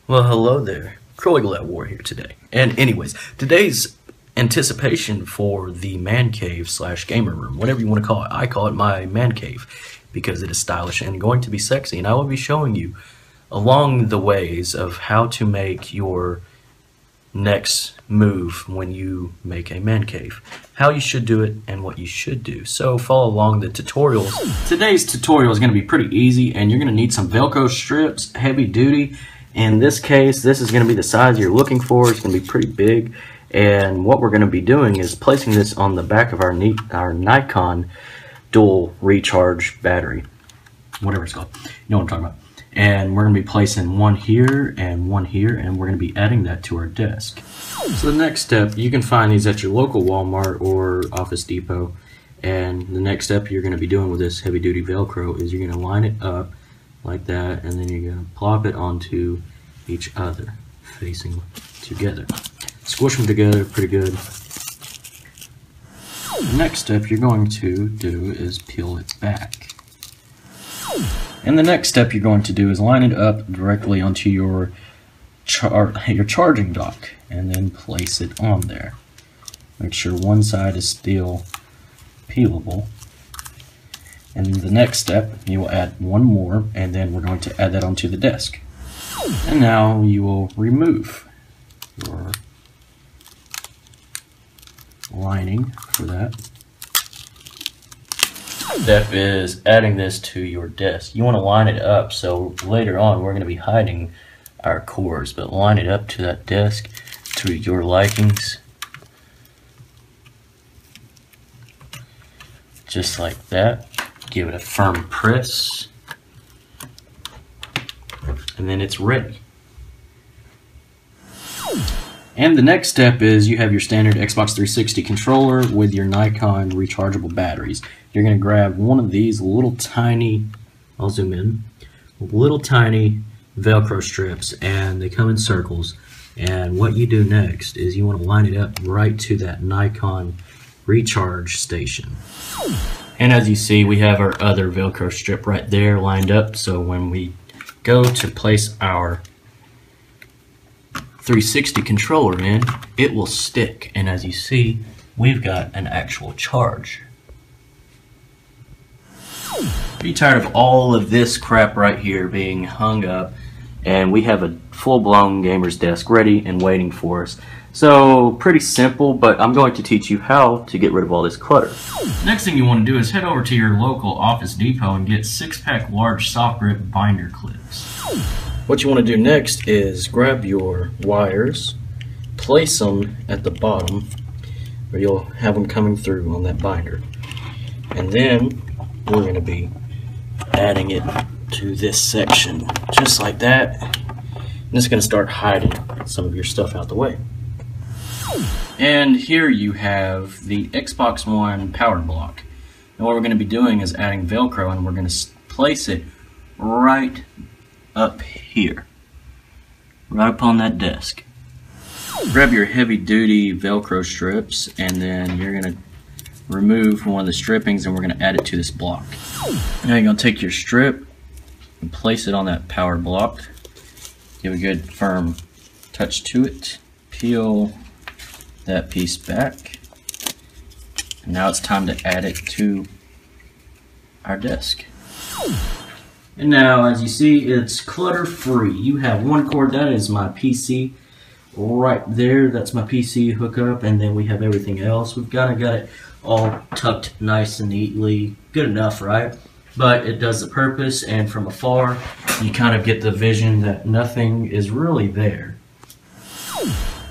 Well, hello there. Croygle at War here today. And anyways, today's anticipation for the man cave slash gamer room, whatever you want to call it. I call it my man cave because it is stylish and going to be sexy. And I will be showing you along the ways of how to make your next move when you make a man cave, how you should do it and what you should do. So follow along the tutorials. Today's tutorial is going to be pretty easy, and you're going to need some Velcro strips, heavy duty. In this case, this is going to be the size you're looking for. It's going to be pretty big, and what we're going to be doing is placing this on the back of our Nikon dual recharge battery, whatever it's called. You know what I'm talking about. And we're going to be placing one here, and we're going to be adding that to our desk. So the next step, you can find these at your local Walmart or Office Depot, and the next step you're going to be doing with this heavy duty Velcro is you're going to line it up like that, and then you're going to plop it onto each other, facing together. Squish them together pretty good. The next step you're going to do is peel it back. And the next step you're going to do is line it up directly onto your charging dock, and then place it on there. Make sure one side is still peelable. And the next step, you will add one more, and then we're going to add that onto the desk. And now you will remove your lining for that. Step is adding this to your desk. You want to line it up so later on we're going to be hiding our cores, but line it up to that desk to your likings. Just like that. Give it a firm press, and then it's ready. And the next step is you have your standard Xbox 360 controller with your Nikon rechargeable batteries. You're going to grab one of these little tiny, I'll zoom in, little tiny Velcro strips, and they come in circles. And what you do next is you want to line it up right to that Nikon recharge station. And as you see, we have our other Velcro strip right there lined up, so when we go to place our 360 controller in, it will stick. And as you see, we've got an actual charge. Be tired of all of this crap right here being hung up, and we have a full-blown gamer's desk ready and waiting for us. So pretty simple, but I'm going to teach you how to get rid of all this clutter. Next thing you want to do is head over to your local Office Depot and get 6-pack large soft grip binder clips. What you want to do next is grab your wires, place them at the bottom where you'll have them coming through on that binder, and then we're going to be adding it to this section just like that, and it's going to start hiding some of your stuff out the way. And here you have the Xbox One power block. And what we're going to be doing is adding Velcro, and we're going to place it right up here, right up on that desk. Grab your heavy duty Velcro strips, and then you're going to remove one of the strippings, and we're going to add it to this block. Now you're going to take your strip and place it on that power block. Give a good firm touch to it. Peel that piece back, and now it's time to add it to our desk. And now, as you see, it's clutter free. You have one cord, that is my PC right there, that's my PC hookup, and then we have everything else. We've got it all tucked nice and neatly, good enough, right? But it does the purpose, and from afar you kind of get the vision that nothing is really there.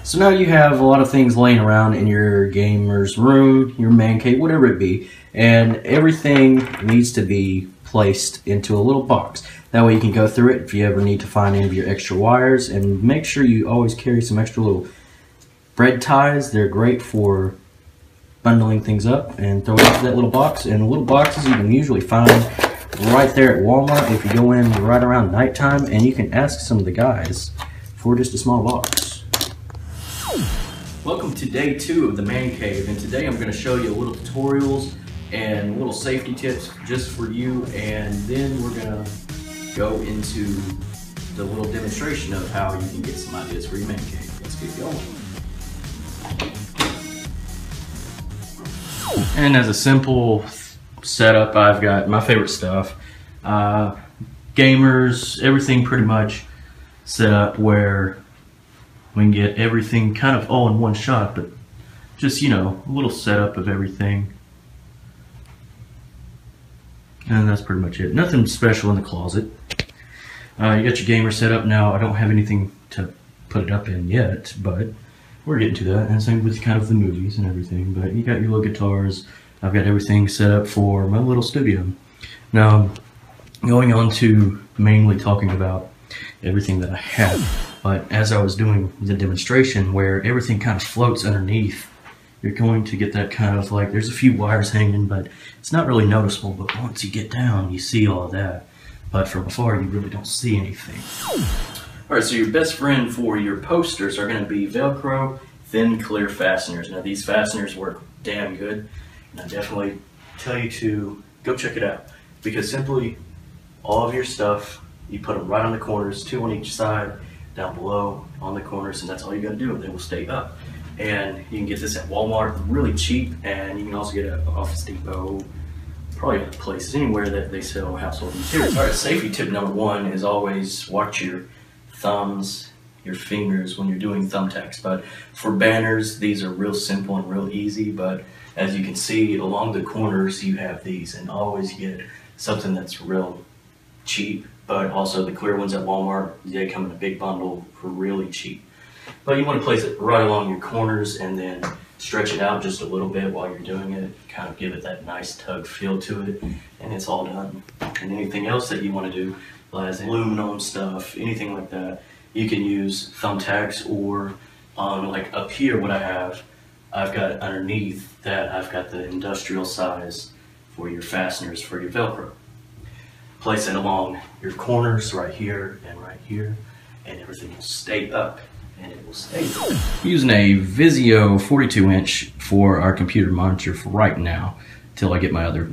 So now you have a lot of things laying around in your gamer's room, your man cave, whatever it be, and everything needs to be placed into a little box. That way you can go through it if you ever need to find any of your extra wires, and make sure you always carry some extra little bread ties. They're great for bundling things up and throw it into that little box. And the little boxes you can usually find right there at Walmart if you go in right around nighttime, and you can ask some of the guys for just a small box. Welcome to day 2 of the man cave, and today I'm going to show you little tutorials and little safety tips just for you, and then we're going to go into just a little demonstration of how you can get some ideas for your man cave. Let's get going. And as a simple setup, I've got my favorite stuff. Gamers, everything pretty much set up where we can get everything kind of all in one shot, but just, you know, a little setup of everything. And that's pretty much it. Nothing special in the closet. You got your gamer set up now. I don't have anything to put it up in yet, but we're getting to that. And same with kind of the movies and everything. But you got your little guitars. I've got everything set up for my little studio. Now, going on to mainly talking about everything that I have. But as I was doing the demonstration where everything kind of floats underneath, you're going to get that kind of like, there's a few wires hanging, but it's not really noticeable. But once you get down, you see all of that. But from afar, you really don't see anything. All right, so your best friend for your posters are going to be Velcro thin clear fasteners. Now these fasteners work damn good, and I definitely tell you to go check it out, because simply all of your stuff, you put them right on the corners, 2 on each side, down below on the corners, and that's all you got to do. They will stay up. And you can get this at Walmart really cheap, and you can also get it at Office Depot, probably other places, anywhere that they sell household materials. All right, safety tip number 1 is always watch your thumbs, your fingers when you're doing thumbtacks. But for banners, these are real simple and real easy, but as you can see along the corners you have these, and always get something that's real cheap. But also the clear ones at Walmart, they come in a big bundle for really cheap. But you want to place it right along your corners and then stretch it out just a little bit while you're doing it, kind of give it that nice tug feel to it, and it's all done. And anything else that you want to do, as aluminum stuff, anything like that, you can use thumbtacks, or like up here what I've got underneath that, I've got the industrial size for your fasteners for your Velcro. Place it along your corners right here, and everything will stay up. And it will stay there. Using a Vizio 42-inch for our computer monitor for right now, till I get my other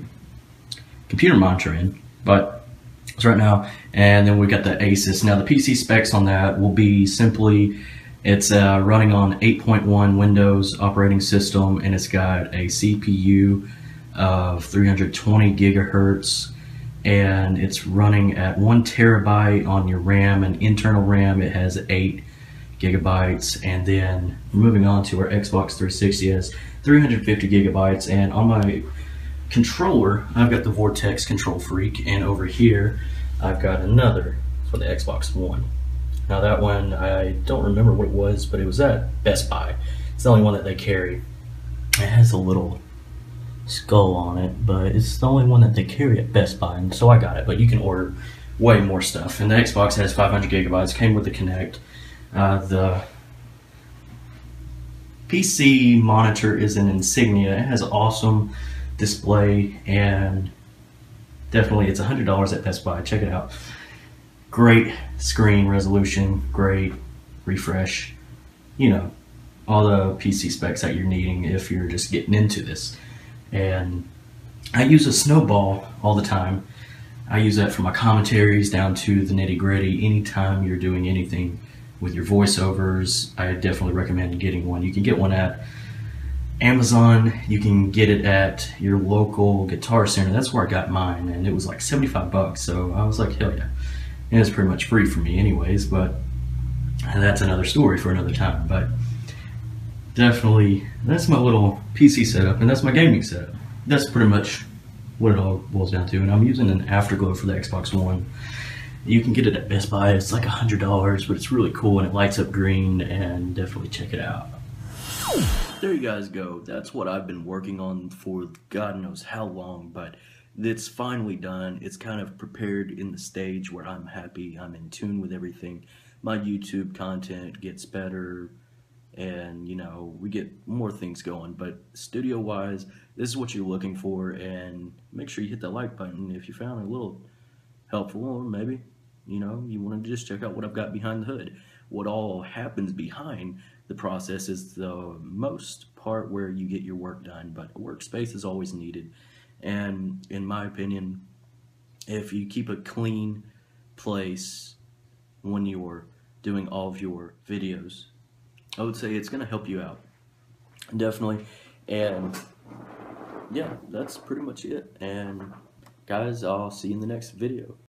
computer monitor in. But it's right now. And then we got the Asus. Now the PC specs on that will be simply, it's running on 8.1 Windows operating system, and it's got a CPU of 320 gigahertz, and it's running at 1 terabyte on your RAM, and internal RAM it has 8 gigabytes. And then moving on to our Xbox 360 has 350 gigabytes, and on my controller I've got the Vortex Control Freak, and over here I've got another for the Xbox One. Now that one, I don't remember what it was, but it was at Best Buy. It's the only one that they carry. It has a little skull on it, but it's the only one that they carry at Best Buy, and so I got it. But you can order way more stuff, and the Xbox has 500 gigabytes, came with the Kinect. The PC monitor is an Insignia. It has an awesome display, and definitely it's $100 at Best Buy. Check it out. Great screen resolution, great refresh, you know, all the PC specs that you're needing if you're just getting into this. And I use a Snowball all the time. I use that for my commentaries down to the nitty-gritty. Anytime you're doing anything with your voiceovers, I definitely recommend getting one. You can get one at Amazon, you can get it at your local Guitar Center. That's where I got mine, and it was like 75 bucks, so I was like, hell yeah. And it's pretty much free for me anyways, but that's another story for another time. But definitely, that's my little PC setup, and that's my gaming setup. That's pretty much what it all boils down to. And I'm using an Afterglow for the Xbox One. You can get it at Best Buy. It's like $100, but it's really cool, and it lights up green, and definitely check it out. There you guys go. That's what I've been working on for God knows how long, but it's finally done. It's kind of prepared in the stage where I'm happy, I'm in tune with everything. My YouTube content gets better, and you know, we get more things going. But studio wise, this is what you're looking for, and make sure you hit that like button if you found it a little helpful, or maybe you know, you want to just check out what I've got behind the hood. What all happens behind the process is the most part where you get your work done, but a workspace is always needed. And in my opinion, if you keep a clean place when you're doing all of your videos. I would say it's going to help you out, definitely. And yeah, that's pretty much it. And guys, I'll see you in the next video.